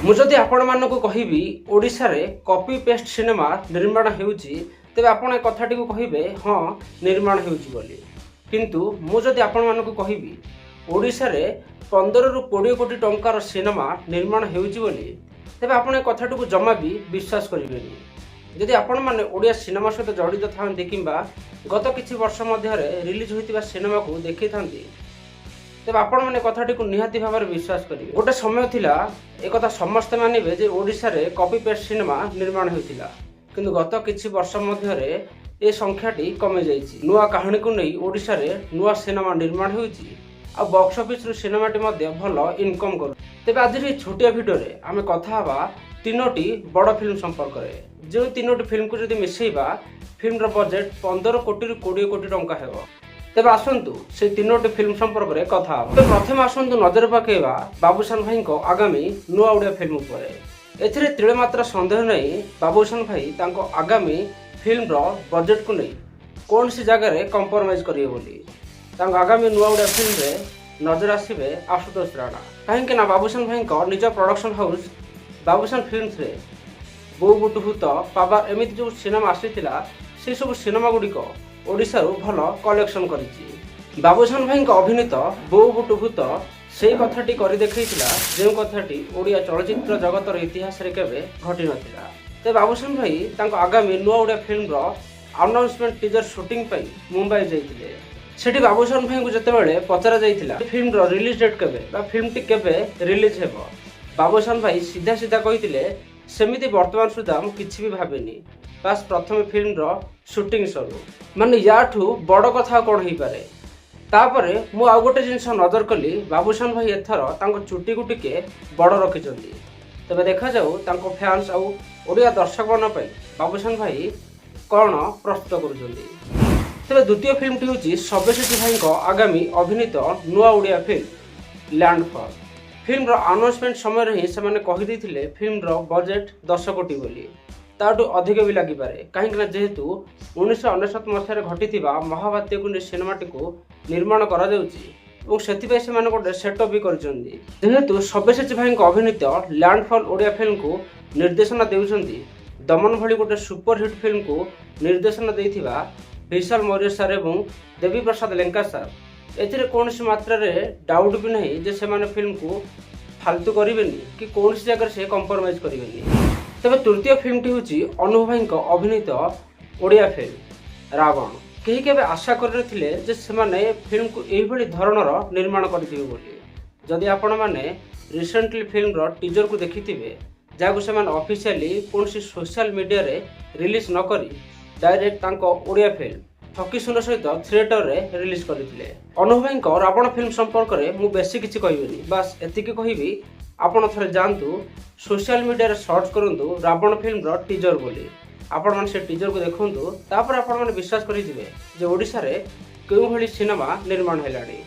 ମୁଁ ଯଦି ଆପଣମାନଙ୍କୁ କହିବି ଓଡ଼ିଶାରେ କପି ପେଷ୍ଟ ସିନେମା ନିର୍ମାଣ ହେଉଛି, ତେବେ ଆପଣ ଏ କଥାଟିକୁ କହିବେ ହଁ ନିର୍ମାଣ ହେଉଛି ବୋଲି। କିନ୍ତୁ ମୁଁ ଯଦି ଆପଣମାନଙ୍କୁ କହିବି ଓଡ଼ିଶାରେ 15ରୁ 20 କୋଟି ଟଙ୍କାର ସିନେମା ନିର୍ମାଣ ହେଉଛି ବୋଲି, ତେବେ ଆପଣ ଏ କଥାଟିକୁ ଜମା ବି ବିଶ୍ୱାସ କରିବେନି। ଯଦି ଆପଣମାନେ ଓଡ଼ିଆ ସିନେମା ସହିତ ଜଡ଼ିତ ଥାନ୍ତି କିମ୍ବା ଗତ କିଛି ବର୍ଷ ମଧ୍ୟରେ ରିଲିଜ୍ ହୋଇଥିବା ସିନେମାକୁ ଦେଖିଥାନ୍ତି, ତେବେ ଆପଣମାନେ କଥାଟିକୁ ନିହାତି ଭାବରେ ବିଶ୍ୱାସ କରିବେ। ଗୋଟେ ସମୟ ଥିଲା ଏକଥା ସମସ୍ତେ ମାନିବେ ଯେ ଓଡ଼ିଶାରେ କପି ପେଷ୍ଟ ସିନେମା ନିର୍ମାଣ ହେଉଥିଲା, କିନ୍ତୁ ଗତ କିଛି ବର୍ଷ ମଧ୍ୟରେ ଏ ସଂଖ୍ୟାଟି କମିଯାଇଛି। ନୂଆ କାହାଣୀକୁ ନେଇ ଓଡ଼ିଶାରେ ନୂଆ ସିନେମା ନିର୍ମାଣ ହେଉଛି ଆଉ ବକ୍ସ ଅଫିସରୁ ସିନେମାଟି ମଧ୍ୟ ଭଲ ଇନକମ୍ କରୁ। ତେବେ ଆଜିର ଏହି ଛୋଟିଆ ଭିଡ଼ିଓରେ ଆମେ କଥା ହେବା 3ଟି ବଡ଼ ଫିଲ୍ମ ସମ୍ପର୍କରେ। ଯେଉଁ 3ଟି ଫିଲ୍ମକୁ ଯଦି ମିଶାଇବା ଫିଲ୍ମର ବଜେଟ୍ 15 କୋଟିରୁ 20 କୋଟି ଟଙ୍କା ହେବ। ତେବେ ଆସନ୍ତୁ ସେ 3ଟି ଫିଲ୍ମ ସମ୍ପର୍କରେ କଥା ହେବା। ତେବେ ପ୍ରଥମେ ଆସନ୍ତୁ ନଜର ପକାଇବା ବାବୁସାନ ଭାଇଙ୍କ ଆଗାମୀ ନୂଆ ଓଡ଼ିଆ ଫିଲ୍ମ ଉପରେ। ଏଥିରେ ତିଳେମାତ୍ର ସନ୍ଦେହ ନାହିଁ ବାବୁସାନ ଭାଇ ତାଙ୍କ ଆଗାମୀ ଫିଲ୍ମର ବଜେଟ୍କୁ ନେଇ କୌଣସି ଜାଗାରେ କମ୍ପ୍ରମାଇଜ୍ କରିବେ ବୋଲି। ତାଙ୍କ ଆଗାମୀ ନୂଆ ଓଡ଼ିଆ ଫିଲ୍ମରେ ନଜର ଆସିବେ ଆଶୁତୋଷ ରାଣା। କାହିଁକି ନା ବାବୁସାନ ଭାଇଙ୍କ ନିଜ ପ୍ରଡକ୍ସନ୍ ହାଉସ୍ ବାବୁସାନ ଫିଲ୍ମସରେ ବୋଉ ବୁଟୁ ଭୂତ, ପାବାର୍ ଏମିତି ଯେଉଁ ସିନେମା ଆସିଥିଲା, ସେସବୁ ସିନେମା ଗୁଡ଼ିକ ଓଡ଼ିଶାରୁ ଭଲ କଲେକ୍ସନ୍ କରିଛି। ବାବୁସାନ ଭାଇଙ୍କ ଅଭିନୀତ ବୋଉ ବୁଟୁ ଭୂତ ସେଇ କଥାଟି କରି ଦେଖାଇଥିଲା ଯେଉଁ କଥାଟି ଓଡ଼ିଆ ଚଳଚ୍ଚିତ୍ର ଜଗତର ଇତିହାସରେ କେବେ ଘଟିନଥିଲା। ତେବେ ବାବୁସାନ ଭାଇ ତାଙ୍କ ଆଗାମୀ ନୂଆ ଓଡ଼ିଆ ଫିଲ୍ମର ଆନାଉନ୍ସମେଣ୍ଟ ଟିଜର ସୁଟିଂ ପାଇଁ ମୁମ୍ବାଇ ଯାଇଥିଲେ। ସେଠି ବାବୁସାନ ଭାଇଙ୍କୁ ଯେତେବେଳେ ପଚରା ଯାଇଥିଲା ଫିଲ୍ମର ରିଲିଜ୍ ଡେଟ୍ କେବେ ବା ଫିଲ୍ମଟି କେବେ ରିଲିଜ୍ ହେବ, ବାବୁସାନ ଭାଇ ସିଧା ସିଧା କହିଥିଲେ ସେମିତି ବର୍ତ୍ତମାନ ସୁଦ୍ଧା ମୁଁ କିଛି ବି ଭାବିନି, ବାସ୍ ପ୍ରଥମେ ଫିଲ୍ମର ସୁଟିଂ ସରୁ। ମାନେ ୟାଠୁ ବଡ଼ କଥା ଆଉ କ'ଣ ହେଇପାରେ। ତାପରେ ମୁଁ ଆଉ ଗୋଟେ ଜିନିଷ ନଜର କଲି, ବାବୁସାନ ଭାଇ ଏଥର ତାଙ୍କ ଚୁଟିକୁ ଟିକେ ବଡ଼ ରଖିଛନ୍ତି। ତେବେ ଦେଖାଯାଉ ତାଙ୍କ ଫ୍ୟାନ୍ସ ଆଉ ଓଡ଼ିଆ ଦର୍ଶକମାନଙ୍କ ପାଇଁ ବାବୁସାନ ଭାଇ କ'ଣ ପ୍ରସ୍ତୁତ କରୁଛନ୍ତି। ତେବେ ଦ୍ୱିତୀୟ ଫିଲ୍ମଟି ହେଉଛି ସବ୍ୟସାଚୀ ଭାଇଙ୍କ ଆଗାମୀ ଅଭିନୀତ ନୂଆ ଓଡ଼ିଆ ଫିଲ୍ମ ଲ୍ୟାଣ୍ଡଫଲ୍। ଫିଲ୍ମର ଆନାଉନ୍ସମେଣ୍ଟ ସମୟରେ ହିଁ ସେମାନେ କହିଦେଇଥିଲେ ଫିଲ୍ମର ବଜେଟ୍ 10 କୋଟି ବୋଲି। ତାଠୁ ଅଧିକ ବି ଲାଗିପାରେ, କାହିଁକିନା ଯେହେତୁ 1999 ମସିହାରେ ଘଟିଥିବା ମହାବାତ୍ୟାକୁ ନେଇ ସିନେମାଟିକୁ ନିର୍ମାଣ କରାଯାଉଛି ଏବଂ ସେଥିପାଇଁ ସେମାନେ ଗୋଟେ ସେଟଅପ୍ ବି କରିଛନ୍ତି। ଯେହେତୁ ସବ୍ୟସାଚୀ ଭାଇଙ୍କ ଅଭିନୀତ ଲ୍ୟାଣ୍ଡଫଲ୍ ଓଡ଼ିଆ ଫିଲ୍ମକୁ ନିର୍ଦ୍ଦେଶନା ଦେଉଛନ୍ତି ଦମନ ଭଳି ଗୋଟେ ସୁପରହିଟ୍ ଫିଲ୍ମକୁ ନିର୍ଦ୍ଦେଶନା ଦେଇଥିବା ବିଶାଲ ମୌର୍ୟ ସାର୍ ଏବଂ ଦେବୀ ପ୍ରସାଦ ଲେଙ୍କା ସାର୍। ଏଥିରେ କୌଣସି ମାତ୍ରାରେ ଡାଉଟ୍ ବି ନାହିଁ ଯେ ସେମାନେ ଫିଲ୍ମକୁ ଫାଲତୁ କରିବେନି କି କୌଣସି ଜାଗାରେ ସେ କମ୍ପ୍ରମାଇଜ୍ କରିବେନି। ତେବେ ତୃତୀୟ ଫିଲ୍ମଟି ହେଉଛି ଅନୁଭବ ଭାଇଙ୍କ ଅଭିନୀତ ଓଡ଼ିଆ ଫିଲ୍ମ ରାବଣ। କେହି କେବେ ଆଶା କରିନଥିଲେ ଯେ ସେମାନେ ଫିଲ୍ମକୁ ଏଇଭଳି ଧରଣର ନିର୍ମାଣ କରିଥିବେ ବୋଲି। ଯଦି ଆପଣମାନେ ରିସେଣ୍ଟଲି ଫିଲ୍ମର ଟିଜରକୁ ଦେଖିଥିବେ, ଯାହାକୁ ସେମାନେ ଅଫିସିଆଲି କୌଣସି ସୋସିଆଲ ମିଡ଼ିଆରେ ରିଲିଜ୍ ନ କରି ଡାଇରେକ୍ଟ ତାଙ୍କ ଓଡ଼ିଆ ଫିଲ୍ମ ଠକି ସୁନ ସହିତ ଥିଏଟରରେ ରିଲିଜ୍ କରିଥିଲେ। ଅନୁଭବ ଭାଇଙ୍କ ରାବଣ ଫିଲ୍ମ ସମ୍ପର୍କରେ ମୁଁ ବେଶୀ କିଛି କହିବିନି, ବାସ୍ ଏତିକି କହିବି ଆପଣ ଥରେ ଯାଆନ୍ତୁ ସୋସିଆଲ ମିଡ଼ିଆରେ ସର୍ଚ୍ଚ କରନ୍ତୁ ରାବଣ ଫିଲ୍ମର ଟିଜର ବୋଲି। ଆପଣମାନେ ସେ ଟିଜରକୁ ଦେଖନ୍ତୁ, ତାପରେ ଆପଣମାନେ ବିଶ୍ୱାସ କରିଯିବେ ଯେ ଓଡ଼ିଶାରେ କେଉଁଭଳି ସିନେମା ନିର୍ମାଣ ହେଲାଣି।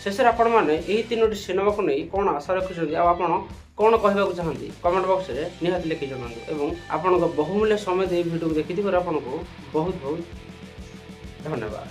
ଶେଷରେ ଆପଣମାନେ ଏହି 3ଟି ସିନେମାକୁ ନେଇ କ'ଣ ଆଶା ରଖିଛନ୍ତି ଆଉ ଆପଣ କ'ଣ କହିବାକୁ ଚାହାନ୍ତି କମେଣ୍ଟ ବକ୍ସରେ ନିହାତି ଲେଖି ଜଣାନ୍ତୁ। ଏବଂ ଆପଣଙ୍କ ବହୁମୂଲ୍ୟ ସମୟ ଦେଇ ଭିଡ଼ିଓକୁ ଦେଖିଥିବାରୁ ଆପଣଙ୍କୁ ବହୁତ ବହୁତ ଧନ୍ୟବାଦ।